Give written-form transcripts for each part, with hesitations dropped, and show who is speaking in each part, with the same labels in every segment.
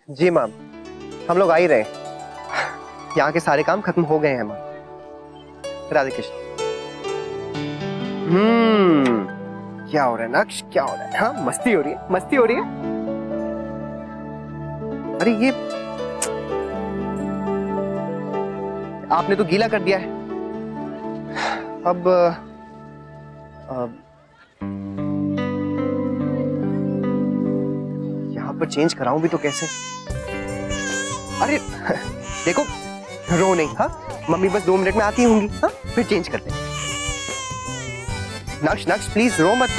Speaker 1: जी ma'am, हम लोग आ ही रहे हैं। यहाँ के सारे काम खत्म हो गए हैं मैम। राधे कृष्ण। क्या हो रहा है नक्श, क्या हो रहा है? हाँ, मस्ती हो रही है, मस्ती हो रही है। अरे ये आपने तो गीला कर दिया है। अब यहाँ पर चेंज कराऊं भी तो कैसे? अरे देखो, रो नहीं। हाँ, मम्मी बस 2 मिनट में आती होंगी। हाँ, फिर चेंज करते हैं। नक्श नक्श प्लीज रो मत।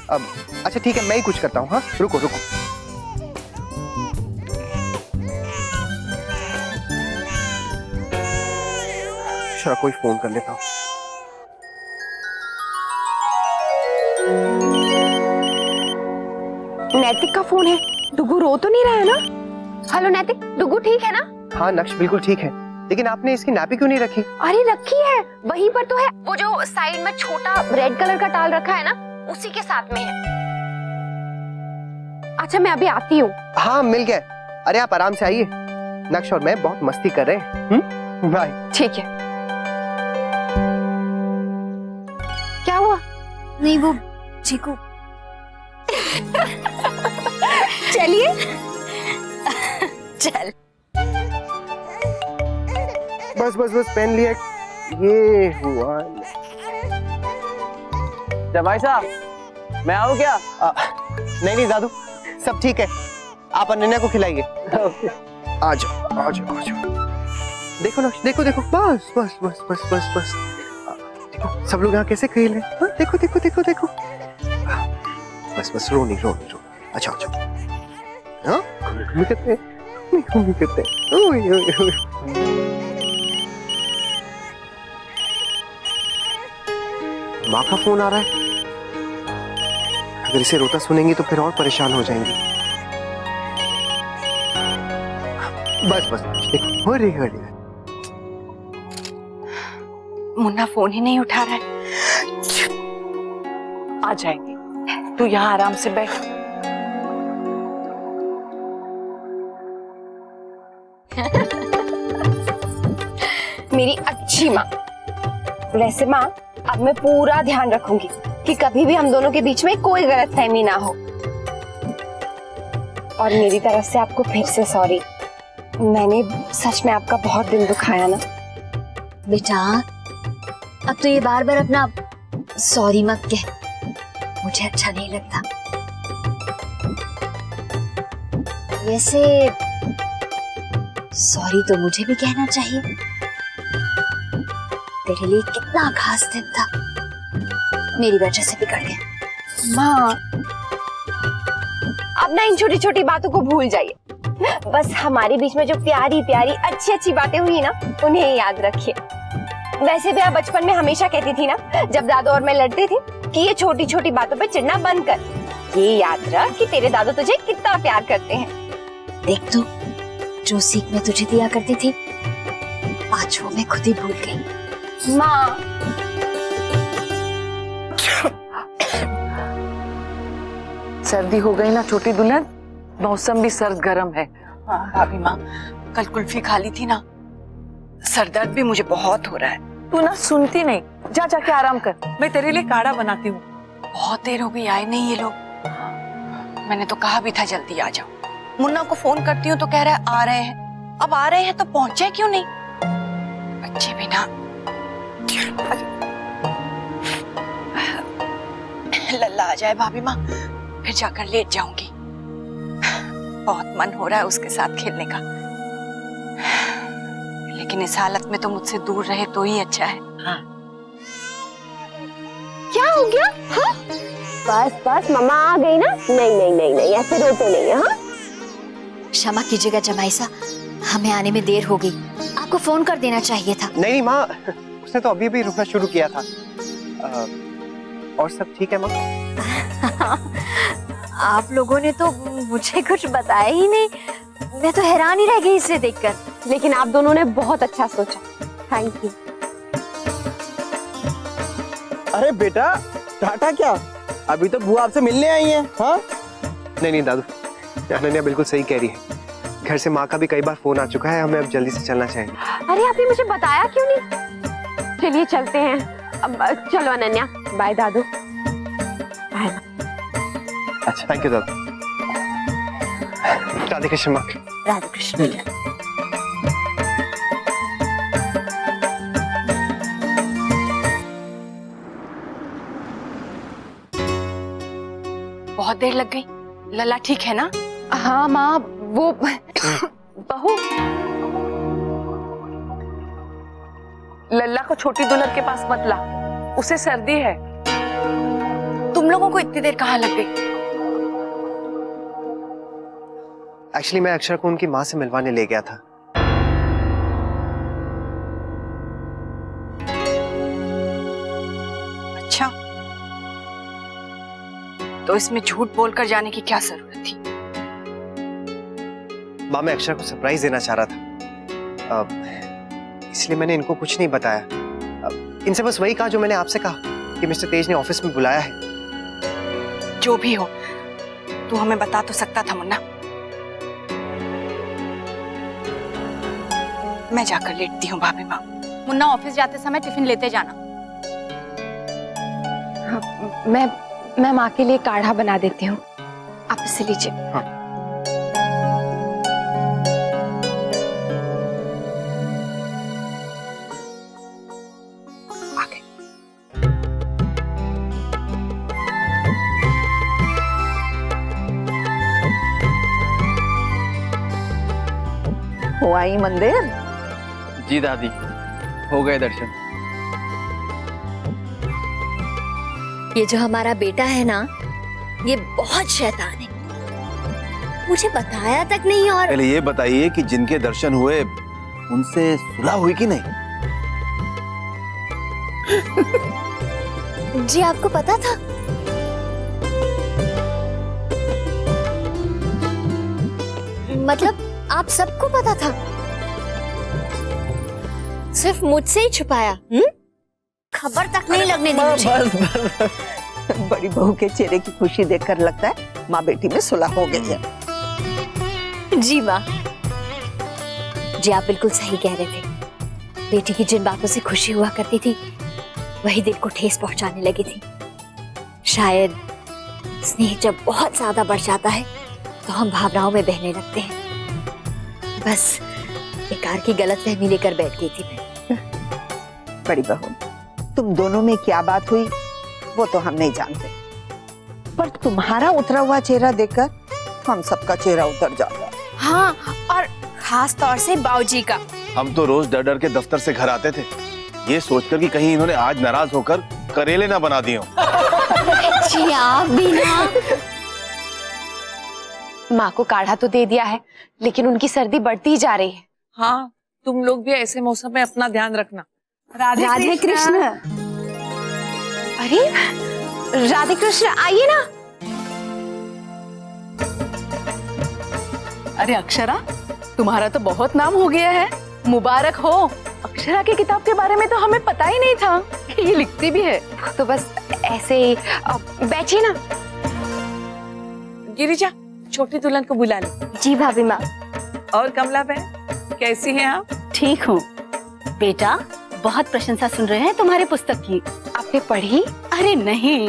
Speaker 1: अब अच्छा ठीक है, मैं ही कुछ करता हूँ। हाँ, रुको रुको। चलो कोई फोन कर लेता हूँ।
Speaker 2: नैतिक का फोन है। डुगू रो तो नहीं रहा है ना? हेलो नैतिक, डुगू ठीक है ना?
Speaker 1: हाँ नक्श बिल्कुल ठीक है, लेकिन आपने इसकी नापी क्यों नहीं रखी?
Speaker 2: अरे रखी है, वहीं पर तो है। वो जो साइड में छोटा रेड कलर का टाल रखा है ना, उसी के साथ में है। अच्छा मैं अभी आती हूँ।
Speaker 1: हाँ मिल गया। अरे आप आराम से आइए, नक्श और मैं बहुत मस्ती कर रहे हैं। बाय।
Speaker 2: ठीक है। क्या हुआ?
Speaker 3: नहीं वो चीकू।
Speaker 2: चलिए
Speaker 3: चल
Speaker 1: बस बस बस पेन लिया। ये हुआ।
Speaker 4: जमाई साहब, मैं आऊँ क्या?
Speaker 1: नहीं नहीं दादू, सब ठीक है। आप अनन्या को खिलाइए। आ जाओ आ जाओ आ जाओ। देखो ना, देखो देखो, बस बस बस बस बस बस। देखो सब लोग यहाँ कैसे खेल रहे हैं। हाँ, देखो देखो देखो देखो। बस बस रो नहीं रो नहीं रो। अच्छा अच्छा। हाँ, घूमी करते हैं, घूमी करते हैं। ओए ओए ओए। माँ का फोन आ रहा है। अगर इसे रोता सुनेंगी तो फिर और परेशान हो जाएंगी। बस बस देखो, अरे अरे।
Speaker 3: मुन्ना फोन ही नहीं उठा रहा है।
Speaker 5: आ जाएंगे, तू यहाँ आराम से बैठ।
Speaker 2: मेरी अच्छी माँ। वैसे माँ, अब मैं पूरा ध्यान रखूंगी कि कभी भी हम दोनों के बीच में कोई गलतफहमी ना हो। और मेरी तरफ से आपको फिर से सॉरी। मैंने सच में आपका बहुत दिल दुखाया ना।
Speaker 3: बेटा अब तो ये बार बार अपना सॉरी मत कह, मुझे अच्छा नहीं लगता। वैसे सॉरी तो मुझे भी कहना चाहिए। तेरे लिए कितना खास दिन था, मेरी वजह से बिगड़ गया।
Speaker 2: माँ, अब ना इन छोटी छोटी बातों को भूल जाइए। बस हमारे बीच में जो प्यारी प्यारी अच्छी अच्छी बातें हुई ना, उन्हें याद रखिए। वैसे भी आप बचपन में हमेशा कहती थी ना, जब दादू और मैं लड़ते थे, कि ये छोटी छोटी बातों पे चिढ़ना बंद कर। ये याद रख कि तेरे दादू तुझे कितना प्यार करते हैं।
Speaker 3: देख तो, जो सीख मैं तुझे दिया करती थी, आज वो मैं खुद ही भूल गई।
Speaker 2: माँ,
Speaker 5: सर्दी हो गई ना छोटी दुल्हन, मौसम भी सर्द गर्म है।
Speaker 6: हाँ भाभी माँ, कल कुल्फी खा ली थी ना, सर दर्द भी मुझे बहुत हो रहा है।
Speaker 5: तू ना सुनती नहीं, जा जाके आराम कर, मैं तेरे लिए काढ़ा बनाती हूँ।
Speaker 6: बहुत देर हो गई, आए नहीं ये लोग। मैंने तो कहा भी था जल्दी आ जाओ। मुन्ना को फोन करती हूँ तो कह रहा है आ रहे हैं। अब आ रहे हैं तो पहुंचे क्यों नहीं? बच्चे भी ना लल्ला आ जाए भाभी माँ, फिर जाकर लेट जाऊंगी। बहुत मन हो रहा है उसके साथ खेलने का, लेकिन इस हालत में तो मुझसे दूर रहे तो ही अच्छा है।
Speaker 5: हाँ।
Speaker 2: क्या हो गया? हाँ? बस बस मम्मा आ गई ना। नहीं नहीं नहीं नहीं, ऐसे रोते नहीं है। हाँ,
Speaker 3: क्षमा कीजिएगा जमाई साहब, हमें आने में देर हो गई। आपको फोन कर देना चाहिए था।
Speaker 1: नहीं नहीं माँ, उसने तो अभी अभी रुकना शुरू किया था। और सब ठीक है माँ?
Speaker 3: आप लोगों ने तो मुझे कुछ बताया ही नहीं, मैं तो हैरान ही रह गई इसे देखकर।
Speaker 2: लेकिन आप दोनों ने बहुत अच्छा सोचा, थैंक यू।
Speaker 4: अरे बेटा, टाटा क्या, अभी तो बुआ आपसे मिलने आई हैं। हाँ
Speaker 1: नहीं नहीं दादू, अनन्या बिल्कुल सही कह रही है। घर से माँ का भी कई बार फोन आ चुका है, हमें अब जल्दी से चलना चाहिए।
Speaker 2: अरे आपने मुझे बताया क्यों नहीं? चलिए चलते हैं। अब चलो अनन्या। बाय दादू। बाय।
Speaker 1: अच्छा, थैंक यू दादू। राधे कृष्ण माँ।
Speaker 3: राधे कृष्ण।
Speaker 6: बहुत देर लग गई। लल्ला ठीक है ना?
Speaker 2: हाँ माँ, वो बहू
Speaker 5: लल्ला को छोटी दुल्हन के पास मत ला, उसे सर्दी है।
Speaker 6: तुम लोगों को इतनी देर कहाँ लग गई?
Speaker 1: एक्चुअली मैं अक्षरा को उनकी माँ से मिलवाने ले गया था।
Speaker 6: अच्छा, तो इसमें झूठ बोलकर जाने की क्या जरूरत थी?
Speaker 1: माँ, मैं अक्षरा को सरप्राइज देना चाह रहा था, इसलिए मैंने इनको कुछ नहीं बताया। इनसे बस वही कहा जो मैंने आपसे कहा कि मिस्टर तेज ने ऑफिस में बुलाया है।
Speaker 6: जो भी हो, तू हमें बता तो सकता था मुन्ना। मैं जाकर लेटती हूँ भाभी माँ।
Speaker 7: मुन्ना, ऑफिस जाते समय टिफिन लेते जाना।
Speaker 2: मैं माँ के लिए काढ़ा बना देती हूँ, आप इसे लीजिए।
Speaker 1: हाँ।
Speaker 6: आगे।
Speaker 8: हो आई मंदिर?
Speaker 4: जी दादी, हो गए दर्शन।
Speaker 3: ये जो हमारा बेटा है ना, ये बहुत शैतान है, मुझे बताया तक नहीं। और
Speaker 9: पहले ये बताइए कि जिनके दर्शन हुए उनसे सुलह हुई कि नहीं?
Speaker 3: जी आपको पता था? मतलब आप सबको पता था, सिर्फ मुझसे ही छुपाया? खबर तक नहीं लगने दी मुझे।
Speaker 8: बस बस बस। बड़ी बहू के चेहरे की खुशी देखकर लगता है माँ बेटी में सुलह हो गई है।
Speaker 3: जी माँ, जी आप बिल्कुल सही कह रहे थे। बेटी की जिन बातों से खुशी हुआ करती थी, वही दिल को ठेस पहुंचाने लगी थी। शायद स्नेह जब बहुत ज्यादा बढ़ जाता है तो हम भावनाओं में बहने लगते हैं। बस बेकार की गलतफहमी लेकर बैठ गई थी मैं।
Speaker 8: बड़ी बहू, तुम दोनों में क्या बात हुई वो तो हम नहीं जानते, पर तुम्हारा उतरा हुआ चेहरा देखकर हम सबका चेहरा उतर जाता है।
Speaker 7: हाँ, और खास तौर से बाऊजी का।
Speaker 9: हम तो रोज डर डर के दफ्तर से घर आते थे, ये सोचकर कि कहीं इन्होंने आज नाराज होकर करेले ना बना दिए हों।
Speaker 3: जी आप भी ना।
Speaker 2: माँ को काढ़ा तो दे दिया है, लेकिन उनकी सर्दी बढ़ती ही जा रही है।
Speaker 5: हाँ, तुम लोग भी ऐसे मौसम में अपना ध्यान रखना।
Speaker 8: राधे कृष्ण।
Speaker 2: अरे राधे कृष्ण, आइए ना।
Speaker 5: अरे अक्षरा, तुम्हारा तो बहुत नाम हो गया है, मुबारक हो। अक्षरा की किताब के बारे में तो हमें पता ही नहीं था कि ये लिखती भी है।
Speaker 2: तो बस ऐसे ही बैठिए ना।
Speaker 5: गिरिजा, छोटी दुल्हन को बुला ले।
Speaker 3: जी भाभी माँ।
Speaker 5: और कमला बहन, कैसी हैं आप?
Speaker 7: ठीक हूँ बेटा, बहुत प्रशंसा सुन रहे हैं तुम्हारे पुस्तक की।
Speaker 2: आपने पढ़ी?
Speaker 7: अरे नहीं।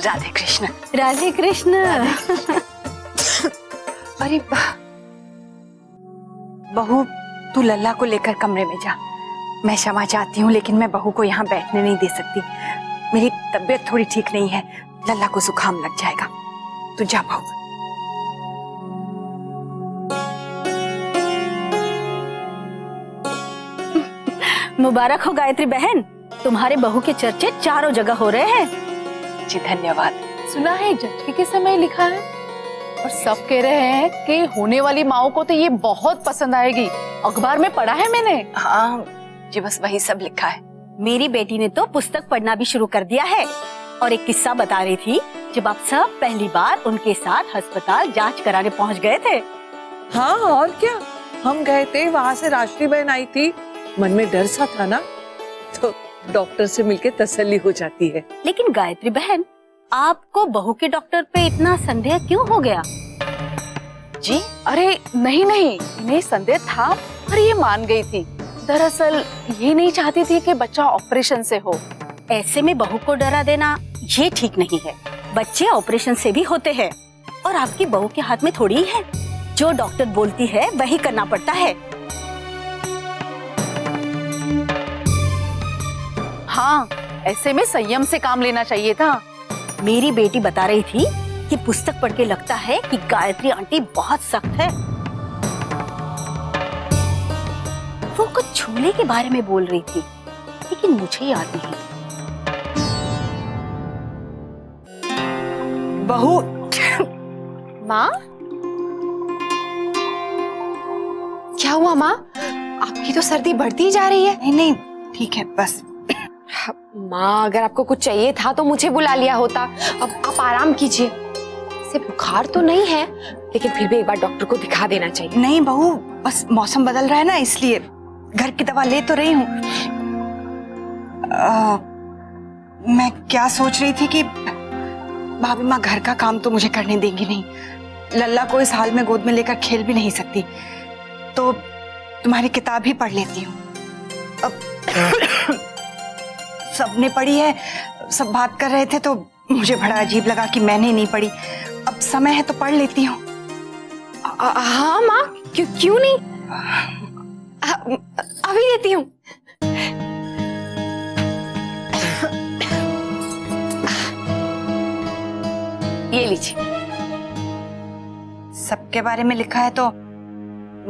Speaker 6: राधे कृष्ण।
Speaker 7: राधे कृष्ण।
Speaker 2: अरे
Speaker 6: बहू, तू लल्ला को लेकर कमरे में जा। मैं क्षमा चाहती हूँ, लेकिन मैं बहू को यहाँ बैठने नहीं दे सकती। मेरी तबीयत थोड़ी ठीक नहीं है, लल्ला को जुकाम लग जाएगा। तू जा बहू।
Speaker 7: मुबारक हो गायत्री बहन, तुम्हारे बहू के चर्चे चारों जगह हो रहे हैं।
Speaker 6: जी धन्यवाद।
Speaker 5: सुना है जटके के समय लिखा है, और सब कह रहे हैं कि होने वाली माओ को तो ये बहुत पसंद आएगी। अखबार में पढ़ा है मैंने।
Speaker 6: हाँ जी, बस वही सब लिखा है।
Speaker 7: मेरी बेटी ने तो पुस्तक पढ़ना भी शुरू कर दिया है, और एक किस्सा बता रही थी जब आप सब पहली बार उनके साथ अस्पताल जांच कराने पहुंच गए थे।
Speaker 5: हाँ, और क्या, हम गए थे, वहाँ से राष्ट्री बहन आई थी। मन में डर सा था ना, तो डॉक्टर से मिलके तसल्ली हो जाती है।
Speaker 7: लेकिन गायत्री बहन, आपको बहू के डॉक्टर पे इतना संदेह क्यों हो गया?
Speaker 6: जी अरे नहीं नहीं, इन्हें संदेह था पर ये मान गई थी। दरअसल ये नहीं चाहती थी कि बच्चा ऑपरेशन से हो।
Speaker 7: ऐसे में बहू को डरा देना ये ठीक नहीं है। बच्चे ऑपरेशन से भी होते हैं और आपकी बहू के हाथ में थोड़ी ही है। जो डॉक्टर बोलती है वही करना पड़ता है।
Speaker 6: हाँ, ऐसे में संयम से काम लेना चाहिए था।
Speaker 7: मेरी बेटी बता रही थी कि पुस्तक पढ़ के लगता है कि गायत्री आंटी बहुत सख्त है। वो कुछ झूले के बारे में बोल रही थी, लेकिन मुझे याद नहीं।
Speaker 6: बहू
Speaker 2: माँ, क्या हुआ माँ? आपकी तो सर्दी बढ़ती जा रही है।
Speaker 6: नहीं नहीं ठीक है बस।
Speaker 2: माँ, अगर आपको कुछ चाहिए था तो मुझे बुला लिया होता। अब आप आराम कीजिए। इसे बुखार तो नहीं है, लेकिन फिर भी एक बार डॉक्टर को दिखा देना चाहिए।
Speaker 6: नहीं बहू, बस मौसम बदल रहा है ना, इसलिए घर की दवा ले तो रही हूँ। मैं क्या सोच रही थी कि भाभी माँ घर का काम तो मुझे करने देंगी नहीं। लल्ला को इस हाल में गोद में लेकर खेल भी नहीं सकती, तो तुम्हारी किताब ही पढ़ लेती हूँ। अब सबने पढ़ी है, सब बात कर रहे थे तो मुझे बड़ा अजीब लगा कि मैंने नहीं पढ़ी। अब समय है तो पढ़ लेती हूँ।
Speaker 2: हाँ माँ, क्यों नहीं? अभी लेती हूँ। ये लीजिए।
Speaker 6: सबके बारे में लिखा है तो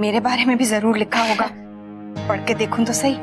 Speaker 6: मेरे बारे में भी जरूर लिखा होगा। पढ़ के देखूं तो सही।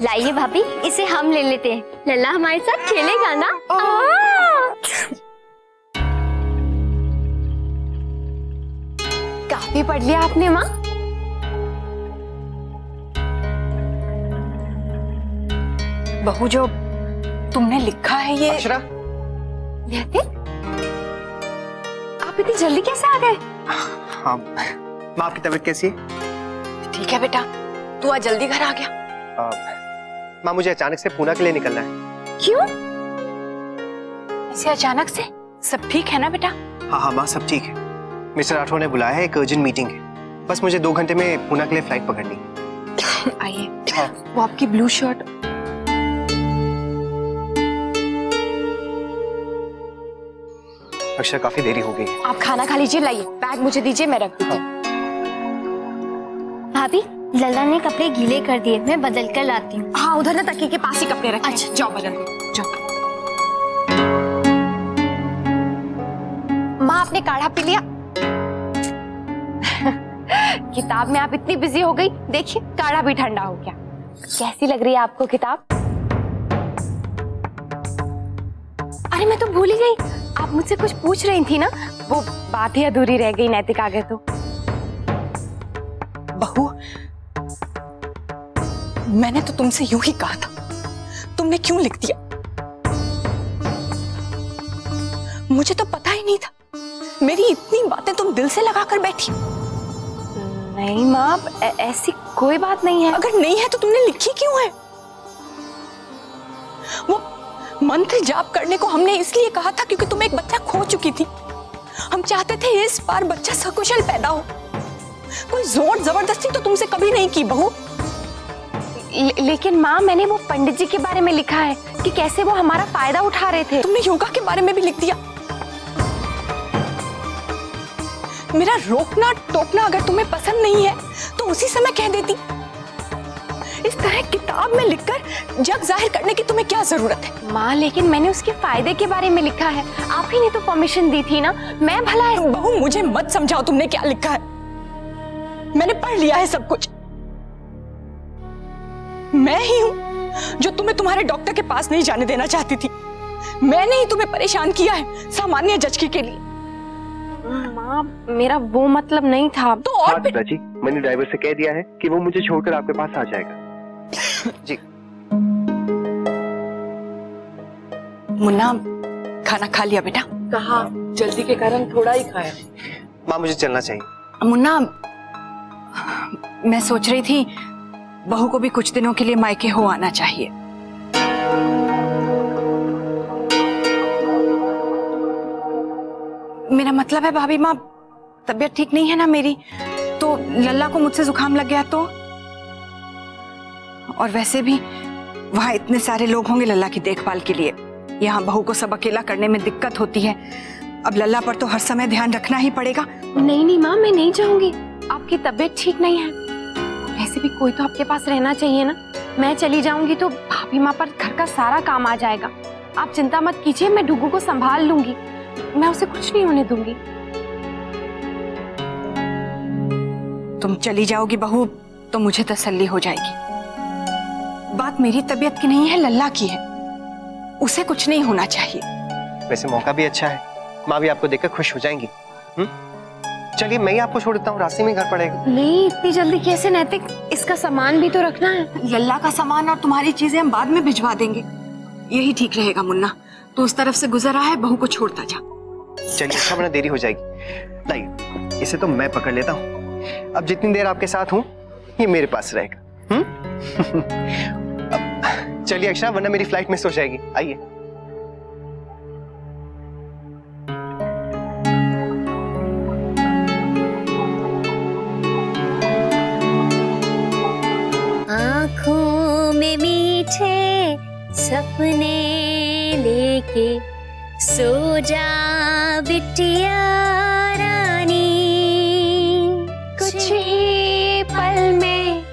Speaker 3: लाइए भाभी, इसे हम ले लेते हैं। लल्ला हमारे साथ खेलेगा ना?
Speaker 2: काफी पढ़ लिया आपने माँ।
Speaker 6: बहू, जो तुमने लिखा है ये।
Speaker 1: अक्षरा,
Speaker 2: आप इतनी जल्दी कैसे आ गए?
Speaker 1: हाँ माँ, आपकी तबीयत कैसी है?
Speaker 6: ठीक है बेटा, तू आज जल्दी घर आ गया।
Speaker 1: माँ, मुझे अचानक से पूना के लिए निकलना है।
Speaker 2: क्यों?
Speaker 6: ऐसे अचानक से? सब ठीक है ना बेटा?
Speaker 1: हाँ हाँ माँ, सब ठीक है। मिस्टर राठौर ने बुलाया है, एक अर्जेंट मीटिंग है। बस मुझे 2 घंटे में पूना के लिए फ्लाइट पकड़नी है।
Speaker 6: आइए। वो आपकी ब्लू शर्ट।
Speaker 1: अक्षरा, काफी देरी हो गई है।
Speaker 2: आप खाना खा लीजिए, लाइए बैग मुझे दीजिए, मैं रख देती हूँ।
Speaker 3: भाभी, लल्ला ने कपड़े गीले कर दिए, मैं बदल कर लाती हूँ।
Speaker 2: हाँ, उधर ना तकिए के पास ही कपड़े रखे।
Speaker 3: अच्छा।
Speaker 2: जाओ बदल दो, जाओ। माँ, आपने काढ़ा पी लिया? किताब में आप इतनी बिजी हो गई, देखिए काढ़ा भी ठंडा हो गया। कैसी लग रही है आपको किताब? अरे मैं तो भूल ही गई, आप मुझसे कुछ पूछ रही थी ना, वो बात ही अधूरी रह गई। नैतिक आ गए तो।
Speaker 6: बहू, मैंने तो तुमसे यूं ही कहा था, तुमने क्यों लिख दिया? मुझे तो पता ही नहीं था, मेरी इतनी बातें तुम दिल से लगा कर बैठी।
Speaker 2: नहीं माँ, ऐसी कोई बात नहीं है।
Speaker 6: अगर नहीं है तो तुमने लिखी क्यों है? वो मंत्र जाप करने को हमने इसलिए कहा था क्योंकि तुम एक बच्चा खो चुकी थी। हम चाहते थे इस बार बच्चा सकुशल पैदा हो। कोई जोर जबरदस्ती तो तुमसे कभी नहीं की बहू।
Speaker 2: लेकिन माँ, मैंने वो पंडित जी के बारे में लिखा है कि कैसे वो हमारा फायदा उठा रहे थे।
Speaker 6: तुमने योगा के बारे में भी लिख दिया। मेरा रोकना टोकना अगर तुम्हें पसंद नहीं है तो उसी समय कह देती। इस तरह किताब में लिखकर जग जाहिर करने की तुम्हें क्या जरूरत है?
Speaker 2: माँ, लेकिन मैंने उसके फायदे के बारे में लिखा है। आप ही ने तो परमिशन दी थी ना। मैं भला
Speaker 6: बहू, मुझे मत समझाओ तुमने क्या लिखा है। मैंने पढ़ लिया है सब कुछ। मैं ही हूं जो तुम्हें तुम्हारे डॉक्टर के पास नहीं जाने देना चाहती थी। मैंने ही तुम्हें परेशान किया है सामान्य जचकी के लिए।
Speaker 2: माँ, माँ मेरा वो मतलब नहीं था।
Speaker 1: तो और पिताजी, मैंने ड्राइवर से कह दिया है कि वो मुझे छोड़कर आपके पास आ जाएगा। जी।
Speaker 6: मुन्ना, खाना खा लिया बेटा?
Speaker 5: कहा, जल्दी के कारण थोड़ा ही खाया।
Speaker 1: माँ मुझे चलना चाहिए।
Speaker 6: मुन्ना, मैं सोच रही थी बहू को भी कुछ दिनों के लिए मायके हो आना चाहिए। मेरा मतलब है भाभी माँ, तबीयत ठीक नहीं है ना मेरी, तो लल्ला को मुझसे जुकाम लग गया तो? और वैसे भी वहां इतने सारे लोग होंगे लल्ला की देखभाल के लिए, यहाँ बहू को सब अकेला करने में दिक्कत होती है। अब लल्ला पर तो हर समय ध्यान रखना ही पड़ेगा।
Speaker 2: नहीं माँ, मैं नहीं चाहूंगी। आपकी तबीयत ठीक नहीं है, वैसे भी कोई तो आपके पास रहना चाहिए ना। मैं चली जाऊंगी तो भाभी माँ पर घर का सारा काम आ जाएगा। आप चिंता मत कीजिए, मैं डुगू को संभाल लूंगी, मैं उसे कुछ नहीं होने दूंगी।
Speaker 6: तुम चली जाओगी बहू तो मुझे तसल्ली हो जाएगी। बात मेरी तबीयत की नहीं है, लल्ला की है, उसे कुछ नहीं होना चाहिए।
Speaker 1: वैसे मौका भी अच्छा है, माँ भी आपको देखकर खुश हो जाएंगी। चलिए मैं ही आपको छोड़ देता हूँ, रास्ते में घर पड़ेगा।
Speaker 2: नहीं, इतनी जल्दी कैसे नैतिक, इसका सामान भी तो रखना है।
Speaker 6: लल्ला का सामान और तुम्हारी चीजें हम बाद में भिजवा देंगे, यही ठीक रहेगा। मुन्ना, तो उस तरफ से गुजर रहा है, बहू को छोड़ता जा।
Speaker 1: चलिए अच्छा, वरना देरी हो जाएगी। नहीं, इसे तो मैं पकड़ लेता हूँ। अब जितनी देर आपके साथ हूँ ये मेरे पास रहेगा। चलिए अक्षरा, वरना मेरी फ्लाइट मिस हो जाएगी। आइए।
Speaker 3: आँखों में मीठे सपने लेके सो जा बिटिया रानी,
Speaker 2: कुछ ही पल में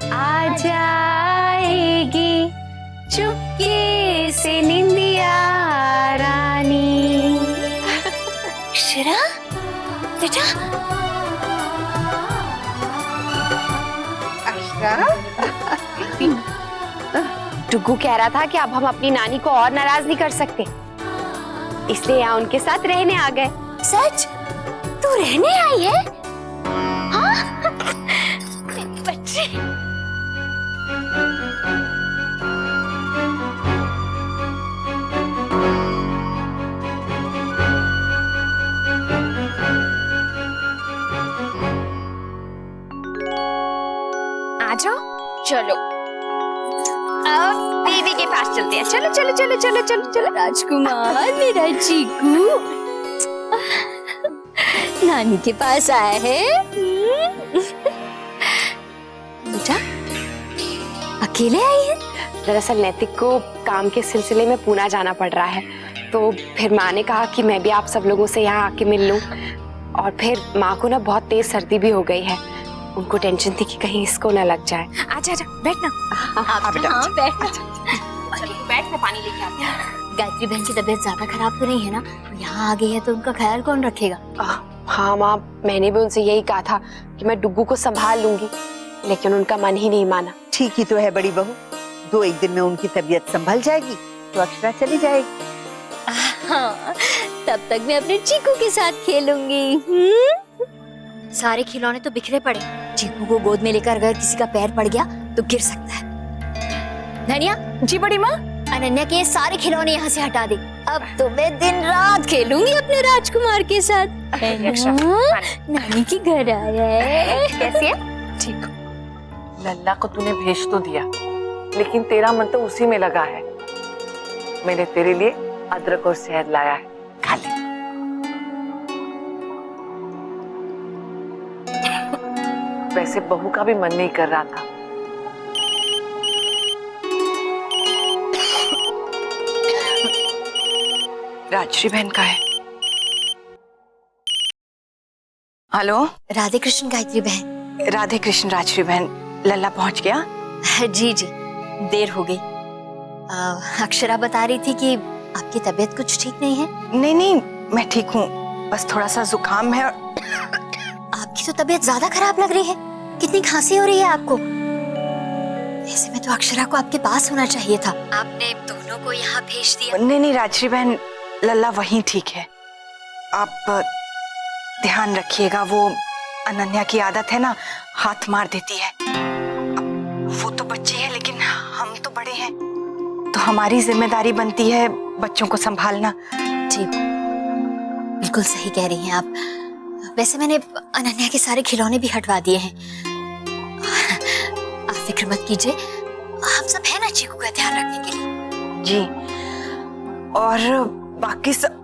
Speaker 2: आ जाएगी चुपके से निंदिया रानी।
Speaker 3: अक्षरा बेटा,
Speaker 2: डुगू कह रहा था कि अब हम अपनी नानी को और नाराज नहीं कर सकते, इसलिए यहाँ उनके साथ रहने आ गए।
Speaker 3: सच? तू रहने आई है? हाँ? बच्चे
Speaker 2: आ जाओ, चलो अब दीदी के पास चलते हैं। चलो चलो चलो चलो चलो चलो।
Speaker 3: राजकुमार, मेरा चीकू नानी के पास आया है। बेटा अकेले आई है?
Speaker 2: दरअसल नैतिक को काम के सिलसिले में पूना जाना पड़ रहा है, तो फिर माँ ने कहा कि मैं भी आप सब लोगों से यहाँ आके मिल लूं। और फिर माँ को ना बहुत तेज सर्दी भी हो गई है, उनको टेंशन थी कि कहीं इसको ना लग जाए। आजा आजा, बैठना।
Speaker 3: हाँ बैठना।
Speaker 2: चलो बैठ, मैं पानी लेके आती हूँ।
Speaker 3: गायत्री बहन की तबीयत ज्यादा खराब तो नहीं है ना? यहाँ आ गई है तो उनका ख्याल कौन रखेगा?
Speaker 2: हाँ माँ, मैंने भी उनसे यही कहा था कि मैं डुगू को संभाल लूंगी, लेकिन उनका मन ही नहीं माना।
Speaker 8: ठीक ही तो है बड़ी बहू, 2-1 दिन में उनकी तबीयत संभल जाएगी तो अक्षरा चली जाएगी।
Speaker 3: हाँ, तब तक मैं अपने चीकू के साथ खेलूंगी। सारे खिलौने तो बिखरे पड़े, चीकू को गोद में लेकर अगर किसी का पैर पड़ गया तो गिर सकता है। धनिया।
Speaker 6: जी बड़ी माँ।
Speaker 3: अनन्या के सारे खिलौने यहाँ से हटा दे, अब तो मैं दिन रात खेलूंगी अपने राजकुमार के साथ। नानी के घर आया है।
Speaker 2: कैसी है?
Speaker 5: ठीक। लल्ला को तूने भेज तो दिया, लेकिन तेरा मन तो उसी में लगा है। मैंने तेरे लिए अदरक और शहद लाया है, खा ले। वैसे बहू का भी मन नहीं कर रहा था। राजश्री बहन का है। हेलो।
Speaker 3: राधे कृष्ण गायत्री बहन।
Speaker 6: राधे कृष्ण राजश्री बहन, लल्ला पहुंच गया?
Speaker 3: जी जी, देर हो गई। अक्षरा बता रही थी कि आपकी तबीयत कुछ ठीक नहीं है।
Speaker 6: नहीं नहीं, मैं ठीक हूँ, बस थोड़ा सा जुकाम है।
Speaker 3: आपकी तो तबीयत ज्यादा खराब लग रही है, कितनी खांसी हो रही है आपको। ऐसे में तो अक्षरा को आपके पास होना चाहिए था, आपने दोनों को यहाँ भेज दिया।
Speaker 6: नहीं नहीं राजश्री बहन, लल्ला वहीं ठीक है। आप ध्यान रखिएगा, वो अनन्या की आदत है ना, हाथ मार देती है। अब वो तो बच्चे हैं लेकिन हम तो बड़े हैं, तो हमारी जिम्मेदारी बनती है बच्चों को संभालना।
Speaker 3: जी बिल्कुल सही कह रही हैं आप। वैसे मैंने अनन्या के सारे खिलौने भी हटवा दिए हैं। आप फिक्र मत कीजिए, हम सब है ना चीकू का ध्यान रखने के लिए।
Speaker 6: जी, और बाकी सब।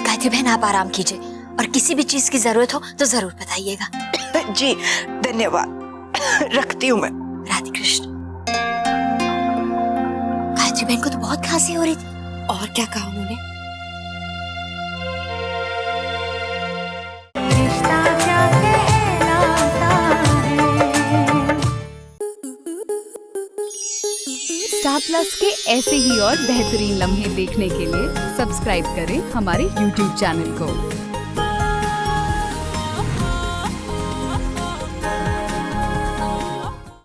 Speaker 3: गायत्री बहन आप आराम कीजिए और किसी भी चीज की जरूरत हो तो जरूर बताइएगा।
Speaker 6: जी धन्यवाद, रखती हूँ मैं।
Speaker 3: राधे कृष्ण। गायत्री बहन को तो बहुत खांसी हो रही थी, और क्या कहा उन्होंने?
Speaker 10: स्टार प्लस के ऐसे ही और बेहतरीन लम्हे देखने के लिए सब्सक्राइब करें हमारे YouTube चैनल को।